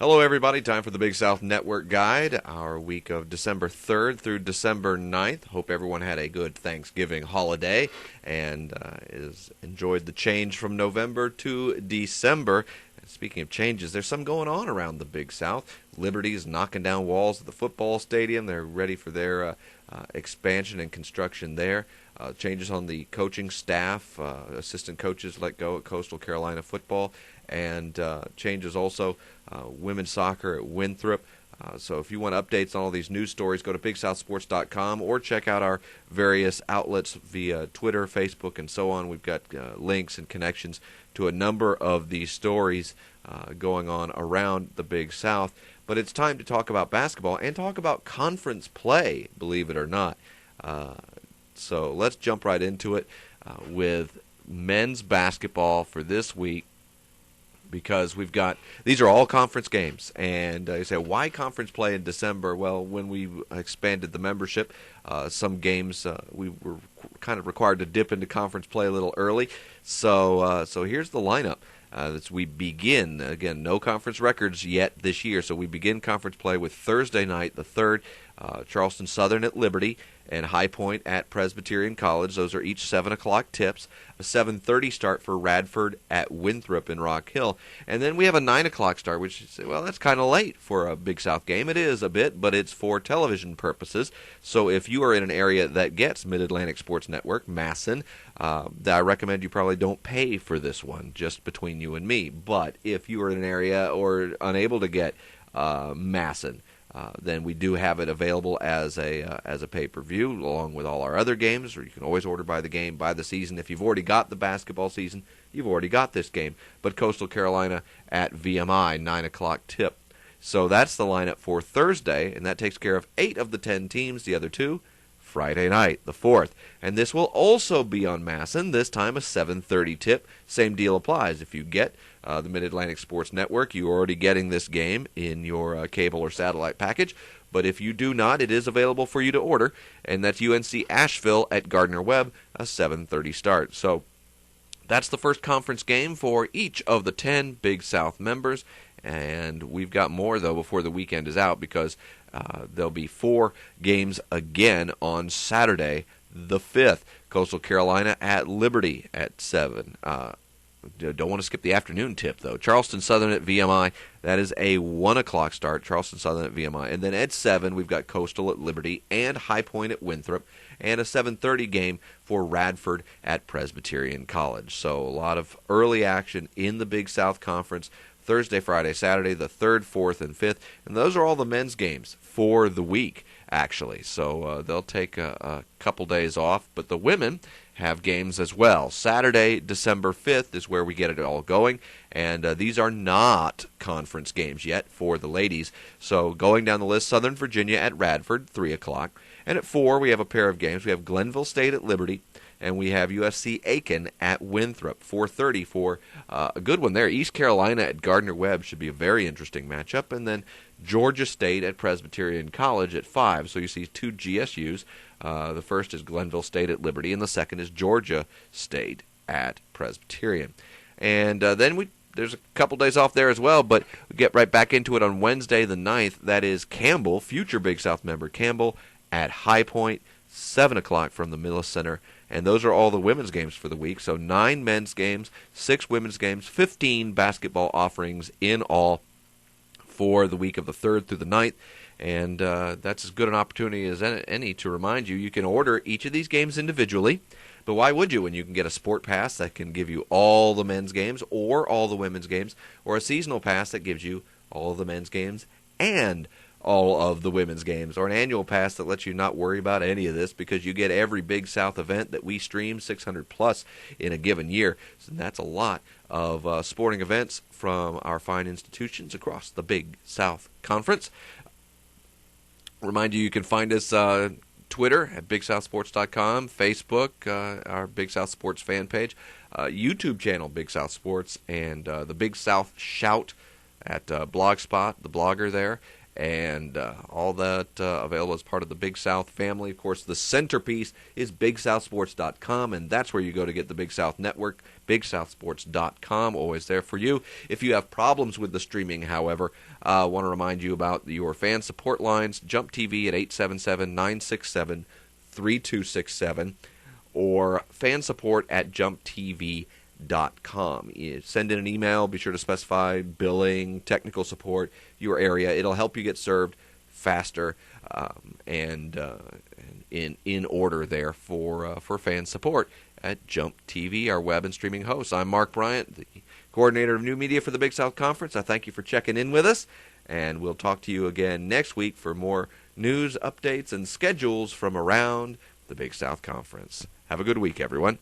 Hello, everybody. Time for the Big South Network Guide, our week of December 3rd through December 9th. Hope everyone had a good Thanksgiving holiday and is enjoyed the change from November to December. And speaking of changes, there's some going on around the Big South. Liberty's knocking down walls at the football stadium. They're ready for their expansion and construction there. Changes on the coaching staff. Assistant coaches let go at Coastal Carolina football. And changes also women's soccer at Winthrop. So if you want updates on all these news stories, go to BigSouthSports.com or check out our various outlets via Twitter, Facebook, and so on. We've got links and connections to a number of these stories going on around the Big South. But it's time to talk about basketball and talk about conference play, believe it or not. So let's jump right into it with men's basketball for this week, because we've got these are all conference games. And you say, why conference play in December? Well, when we expanded the membership, some games we were kind of required to dip into conference play a little early. So here's the lineup. As we begin, again, no conference records yet this year, so we begin conference play with Thursday night, the 3rd, Charleston Southern at Liberty and High Point at Presbyterian College. Those are each 7 o'clock tips. A 7:30 start for Radford at Winthrop in Rock Hill. And then we have a 9 o'clock start, which you say, well, that's kind of late for a Big South game. It is a bit, but it's for television purposes. So if you are in an area that gets Mid-Atlantic Sports Network, Masson, I recommend you probably don't pay for this one, just between you and me. But if you are in an area or unable to get Masson, then we do have it available as a pay-per-view along with all our other games, or you can always order by the game, by the season. If you've already got the basketball season, you've already got this game. But Coastal Carolina at VMI, 9 o'clock tip. So that's the lineup for Thursday, and that takes care of 8 of the 10 teams. The other 2, Friday night, the 4th. And this will also be on Masson, this time a 7:30 tip. Same deal applies. If you get the Mid-Atlantic Sports Network, you're already getting this game in your cable or satellite package. But if you do not, it is available for you to order, and that's UNC Asheville at Gardner-Webb, a 7:30 start. So that's the first conference game for each of the 10 Big South members. And we've got more, though, before the weekend is out, because there'll be 4 games again on Saturday, the 5th. Coastal Carolina at Liberty at 7. Don't want to skip the afternoon tip, though. Charleston Southern at VMI. That is a 1 o'clock start. Charleston Southern at VMI. And then at 7, we've got Coastal at Liberty and High Point at Winthrop. And a 7:30 game for Radford at Presbyterian College. So a lot of early action in the Big South Conference. Thursday, Friday, Saturday, the 3rd, 4th, and 5th. And those are all the men's games for the week, actually. So they'll take a couple days off. But the women have games as well. Saturday, December 5th is where we get it all going. And these are not conference games yet for the ladies. So going down the list, Southern Virginia at Radford, 3 o'clock. And at 4, we have a pair of games. We have Glenville State at Liberty, and we have USC Aiken at Winthrop, 4:30 for a good one there. East Carolina at Gardner-Webb should be a very interesting matchup. And then Georgia State at Presbyterian College at 5. So you see 2 GSUs. The first is Glenville State at Liberty, and the second is Georgia State at Presbyterian. And then there's a couple days off there as well, but we get right back into it on Wednesday the 9th. That is Campbell, future Big South member Campbell, at High Point, 7 o'clock from the Millis Center. And those are all the women's games for the week. So 9 men's games, 6 women's games, 15 basketball offerings in all for the week of the 3rd through the 9th. And that's as good an opportunity as any to remind you. You can order each of these games individually. But why would you when you can get a sport pass that can give you all the men's games or all the women's games, or a seasonal pass that gives you all of the men's games and all of the women's games, or an annual pass that lets you not worry about any of this because you get every Big South event that we stream, 600 plus in a given year. So that's a lot of sporting events from our fine institutions across the Big South Conference. Remind you can find us Twitter at BigSouthSports.com, Facebook, our Big South Sports fan page, YouTube channel Big South Sports, and the Big South Shout at Blogspot, the blogger there. and all that available as part of the Big South family. Of course, the centerpiece is BigSouthSports.com, and that's where you go to get the Big South Network. BigSouthSports.com, always there for you. If you have problems with the streaming, however, I want to remind you about your fan support lines. Jump TV at 877-967-3267 or fan support at jumptv.com. You send in an email. Be sure to specify billing, technical support, your area. It'll help you get served faster and in order there for fan support at Jump TV, our web and streaming host. I'm Mark Bryant, the coordinator of new media for the Big South Conference. I thank you for checking in with us, and we'll talk to you again next week for more news, updates, and schedules from around the Big South Conference. Have a good week, everyone.